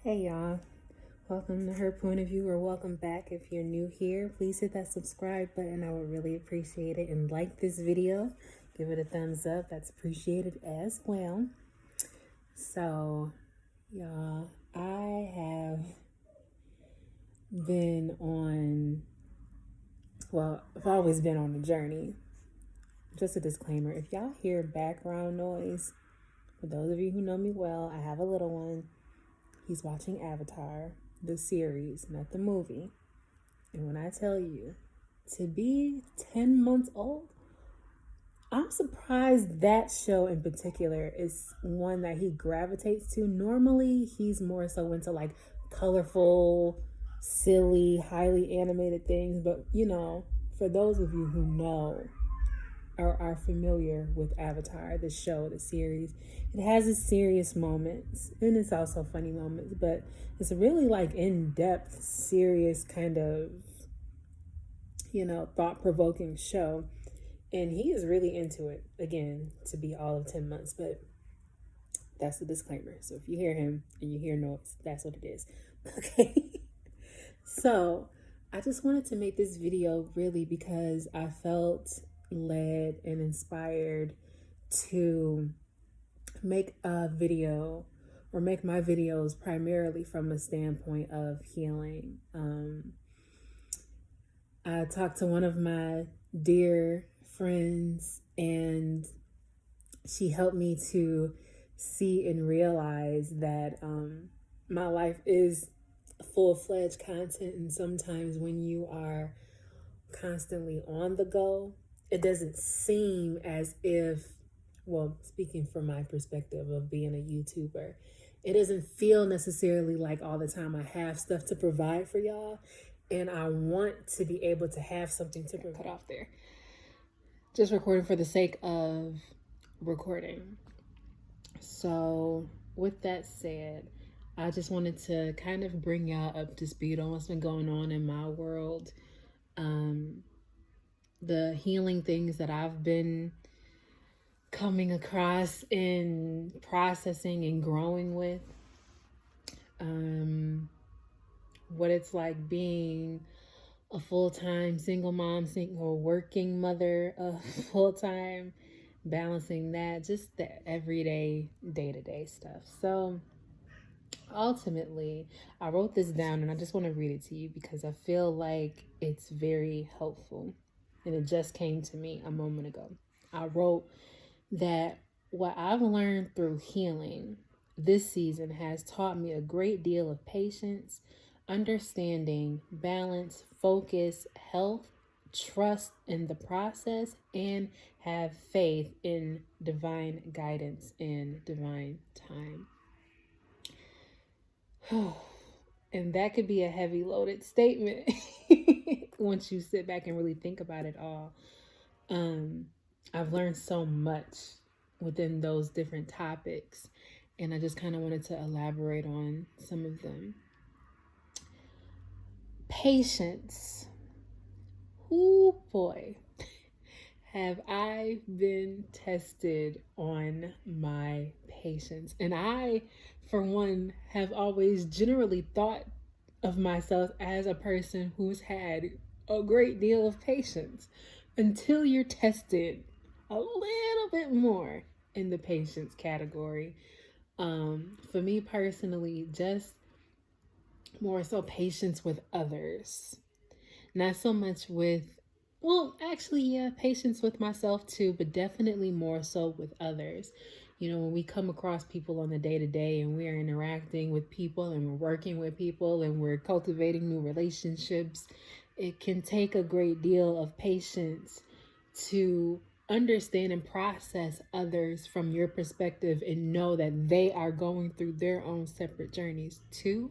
Hey y'all, welcome to Her Point of View, or welcome back if you're new here. Please hit that subscribe button, I would really appreciate it. And like this video, give it a thumbs up, that's appreciated as well. So, y'all, I have been on, I've always been on a journey. Just a disclaimer, if y'all hear background noise, for those of you who know me well, I have a little one. He's watching Avatar, the series, not the movie. And when I tell you, to be 10 months old, I'm surprised that show in particular is one that he gravitates to. Normally, he's more so into like colorful, silly, highly animated things. But, for those of you who know or are familiar with Avatar, the show, the series, it has its serious moments and it's also funny moments, but it's a really like in-depth, serious kind of, thought-provoking show. And he is really into it, again, to be all of 10 months, but that's the disclaimer. So if you hear him and you hear noise, that's what it is. Okay. So I just wanted to make this video really because I felt led and inspired to make a video or make my videos primarily from a standpoint of healing. I talked to one of my dear friends and she helped me to see and realize that my life is full-fledged content, and sometimes when you are constantly on the go, it doesn't seem as if, well, speaking from my perspective of being a YouTuber, it doesn't feel necessarily like all the time I have stuff to provide for y'all, and I want to be able to have something to cut off there. Just recording for the sake of recording. So with that said, I just wanted to kind of bring y'all up to speed on what's been going on in my world. The healing things that I've been coming across and processing and growing with. What it's like being a full-time single mom, or working mother, full-time, balancing that, just the everyday, day-to-day stuff. So ultimately, I wrote this down and I just want to read it to you because I feel like it's very helpful. And it just came to me a moment ago. I wrote that what I've learned through healing this season has taught me a great deal of patience, understanding, balance, focus, health, trust in the process, and have faith in divine guidance and divine time. And that could be a heavy loaded statement once you sit back and really think about it all. I've learned so much within those different topics, and I just kind of wanted to elaborate on some of them. Patience. Ooh, boy. Have I been tested on my patience. And I, for one, have always generally thought of myself as a person who's had a great deal of patience until you're tested a little bit more in the patience category. For me personally, just more so patience with others, not so much with, well, actually, yeah, patience with myself too, but definitely more so with others. When we come across people on the day to day and we are interacting with people and we're working with people and we're cultivating new relationships, it can take a great deal of patience to understand and process others from your perspective and know that they are going through their own separate journeys too.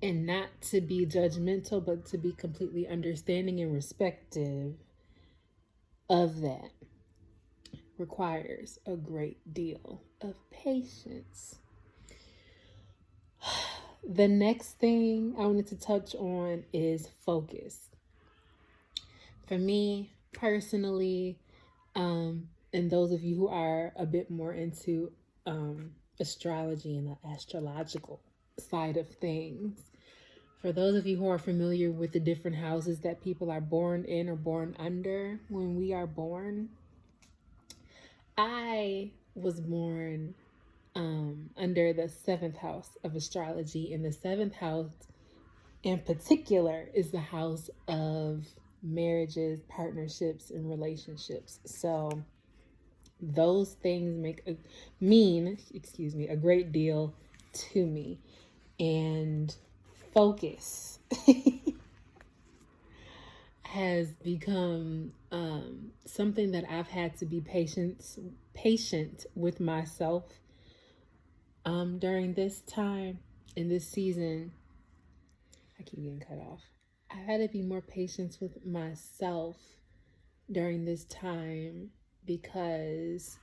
And not to be judgmental, but to be completely understanding and respective of that requires a great deal of patience. The next thing I wanted to touch on is focus. For me personally, and those of you who are a bit more into astrology and the astrological side of things. For those of you who are familiar with the different houses that people are born in or born under, when we are born, I was born under the seventh house of astrology, and the seventh house in particular is the house of marriages, partnerships, and relationships. So those things mean a great deal to me. And focus has become something that I've had to be patient with myself during this time in this season. I keep getting cut off. I've had to be more patient with myself during this time because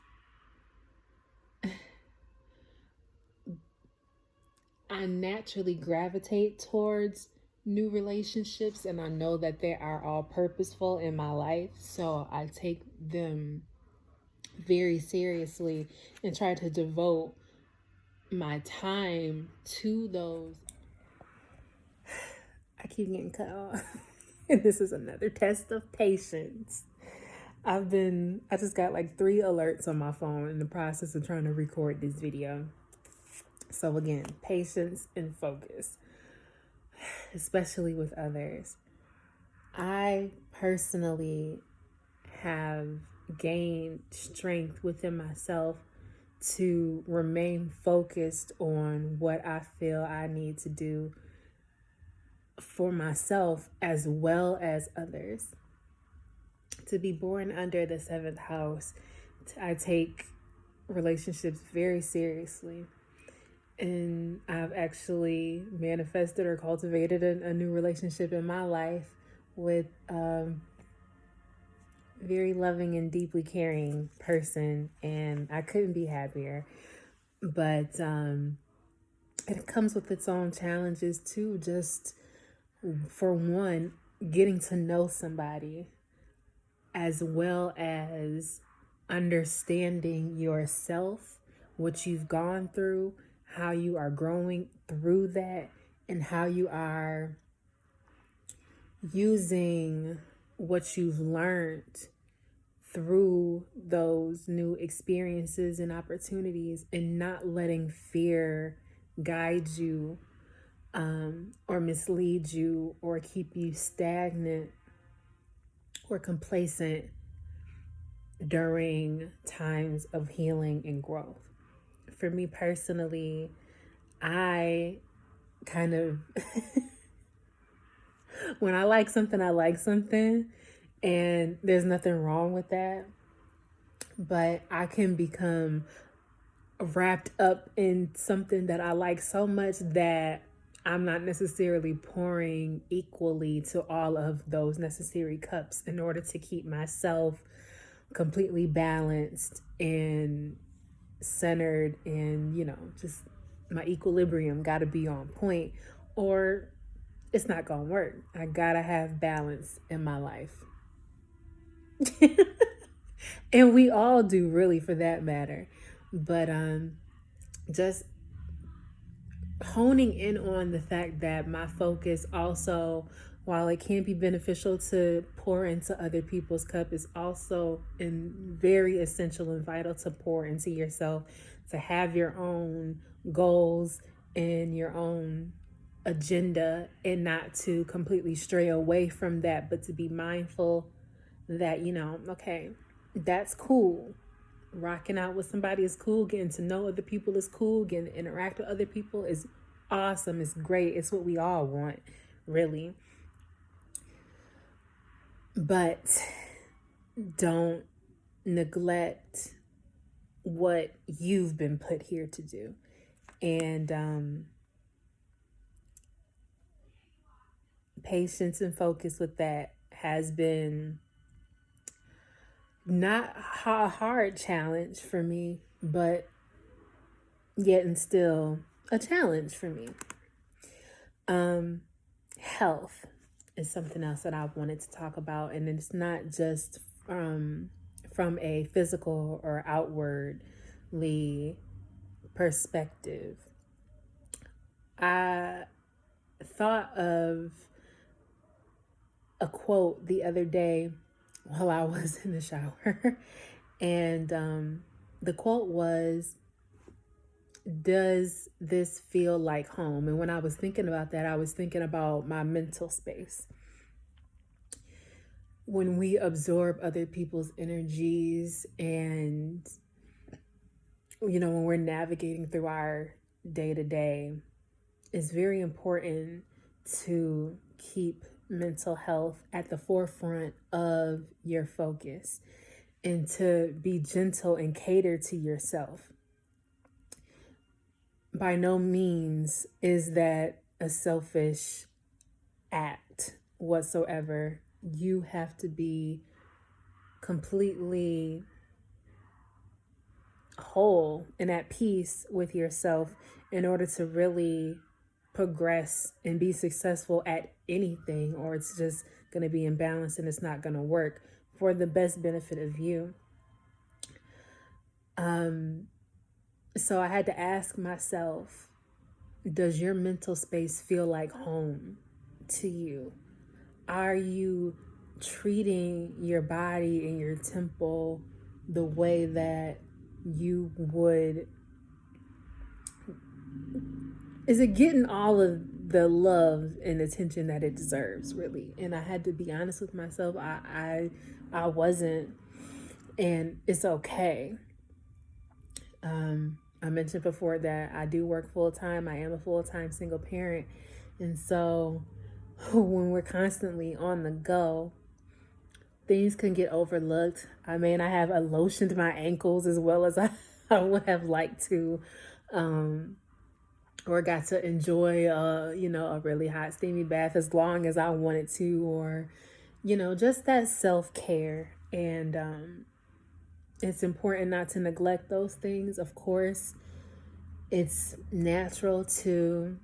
I naturally gravitate towards new relationships, and I know that they are all purposeful in my life. So I take them very seriously and try to devote my time to those. I keep getting cut off. And this is another test of patience. I just got like 3 alerts on my phone in the process of trying to record this video. So again, patience and focus, especially with others. I personally have gained strength within myself to remain focused on what I feel I need to do for myself as well as others. To be born under the seventh house, I take relationships very seriously. And I've actually manifested or cultivated a new relationship in my life with a very loving and deeply caring person. And I couldn't be happier. But it comes with its own challenges too. Just for one, getting to know somebody as well as understanding yourself, what you've gone through, how you are growing through that, and how you are using what you've learned through those new experiences and opportunities, and not letting fear guide you or mislead you or keep you stagnant or complacent during times of healing and growth. For me personally, I kind of, when I like something, and there's nothing wrong with that. But I can become wrapped up in something that I like so much that I'm not necessarily pouring equally to all of those necessary cups in order to keep myself completely balanced and centered, and just my equilibrium got to be on point, or it's not gonna work. I gotta have balance in my life. And we all do, really, for that matter. But just honing in on the fact that my focus also, while it can be beneficial to pour into other people's cup, is also very essential and vital to pour into yourself, to have your own goals and your own agenda, and not to completely stray away from that, but to be mindful that, okay, that's cool. Rocking out with somebody is cool. Getting to know other people is cool. Getting to interact with other people is awesome. It's great. It's what we all want, really. But don't neglect what you've been put here to do. And patience and focus with that has been not a hard challenge for me, but yet and still a challenge for me. Health is something else that I wanted to talk about, and it's not just from a physical or outwardly perspective. I thought of a quote the other day while I was in the shower. And the quote was, "Does this feel like home?" And when I was thinking about that, I was thinking about my mental space. When we absorb other people's energies and, when we're navigating through our day to day, it's very important to keep mental health at the forefront of your focus and to be gentle and cater to yourself. By no means is that a selfish act whatsoever. You have to be completely whole and at peace with yourself in order to really progress and be successful at anything, or it's just going to be imbalanced and it's not going to work for the best benefit of you. So I had to ask myself, does your mental space feel like home to you? Are you treating your body and your temple the way that you would? Is it getting all of the love and attention that it deserves, really? And I had to be honest with myself. I wasn't, and it's okay. I mentioned before that I do work full time. I am a full time single parent, and so when we're constantly on the go, things can get overlooked. I mean, I have lotioned my ankles as well as I would have liked to, or got to enjoy, a really hot steamy bath as long as I wanted to, or, just that self care. And it's important not to neglect those things. Of course, it's natural to,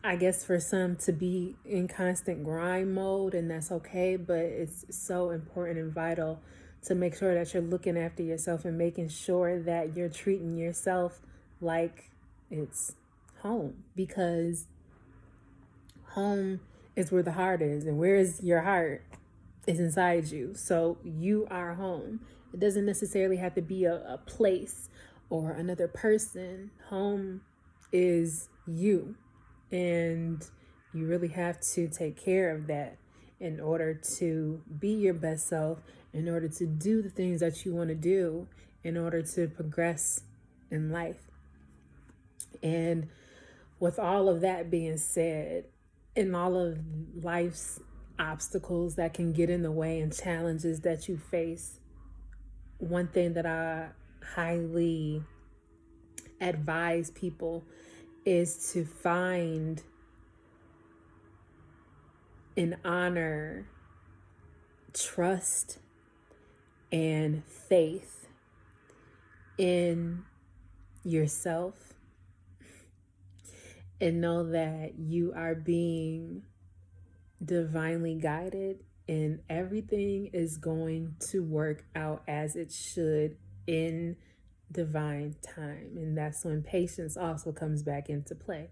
I guess, for some to be in constant grind mode, and that's okay, but it's so important and vital to make sure that you're looking after yourself and making sure that you're treating yourself like it's home, because home is where the heart is, and where is your heart is inside you. So you are home. It doesn't necessarily have to be a place or another person. Home is you. And you really have to take care of that in order to be your best self, in order to do the things that you want to do, in order to progress in life. And with all of that being said, and all of life's obstacles that can get in the way and challenges that you face, one thing that I highly advise people is to find and honor trust and faith in yourself, and know that you are being divinely guided and everything is going to work out as it should in divine time. And that's when patience also comes back into play.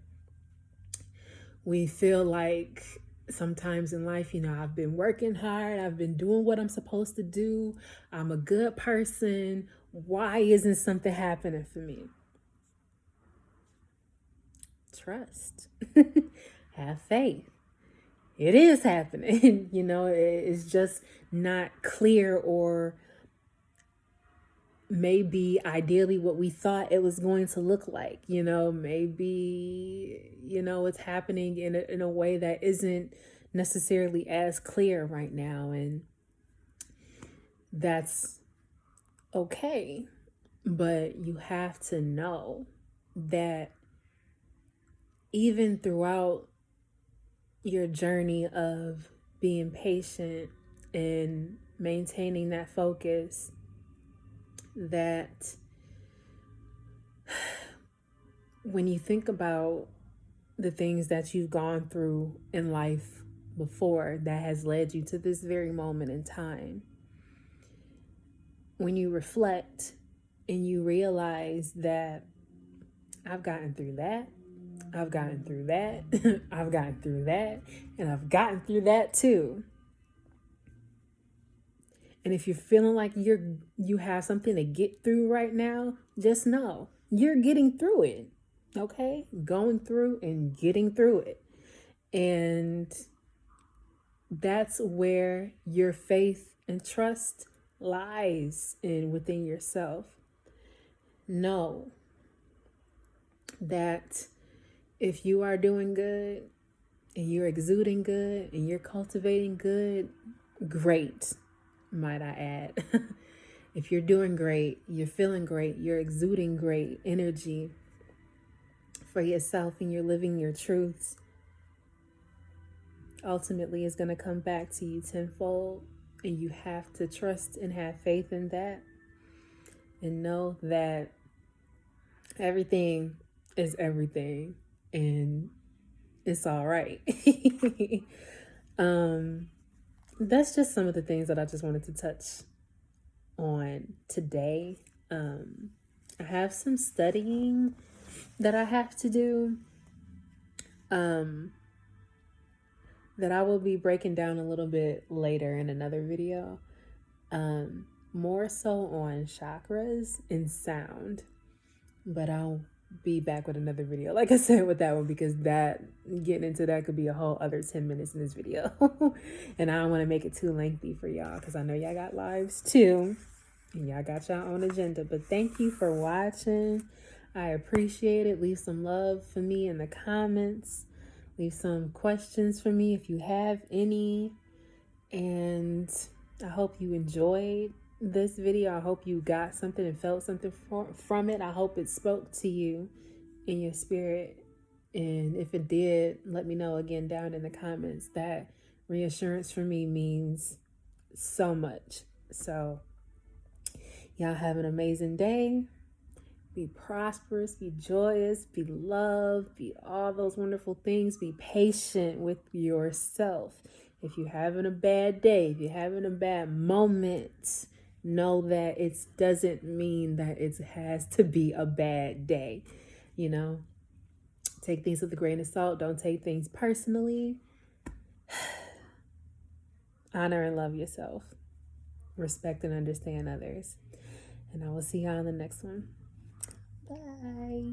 We feel like sometimes in life, I've been working hard, I've been doing what I'm supposed to do, I'm a good person. Why isn't something happening for me? Trust. Have faith. It is happening. It's just not clear, or maybe ideally what we thought it was going to look like. Maybe it's happening in a way that isn't necessarily as clear right now, and that's okay. But you have to know that even throughout your journey of being patient and maintaining that focus, that when you think about the things that you've gone through in life before that has led you to this very moment in time, when you reflect and you realize that I've gotten through that, I've gotten through that. I've gotten through that. And I've gotten through that too. And if you're feeling like you have something to get through right now, just know you're getting through it. Okay? Going through and getting through it. And that's where your faith and trust lies in within yourself. Know that if you are doing good and you're exuding good and you're cultivating good, great, might I add. If you're doing great, you're feeling great, you're exuding great energy for yourself and you're living your truths, ultimately it's going to come back to you tenfold. And you have to trust and have faith in that and know that everything is everything and it's all right. That's just some of the things that I just wanted to touch on today. I have some studying that I have to do that I will be breaking down a little bit later in another video. More so on chakras and sound, but I'll be back with another video, like I said, with that one, because that getting into that could be a whole other 10 minutes in this video. And I don't want to make it too lengthy for y'all because I know y'all got lives too and y'all got your own agenda. But thank you for watching. I appreciate it. Leave some love for me in the comments. Leave some questions for me if you have any. And I hope you enjoyed this video. I hope you got something and felt something from it. I hope it spoke to you in your spirit. And if it did, let me know again down in the comments. That reassurance for me means so much. So y'all have an amazing day. Be prosperous, be joyous, be loved, be all those wonderful things. Be patient with yourself. If you're having a bad day, if you're having a bad moment, know that it doesn't mean that it has to be a bad day. You know, take things with a grain of salt. Don't take things personally. Honor and love yourself. Respect and understand others. And I will see y'all in the next one. Bye.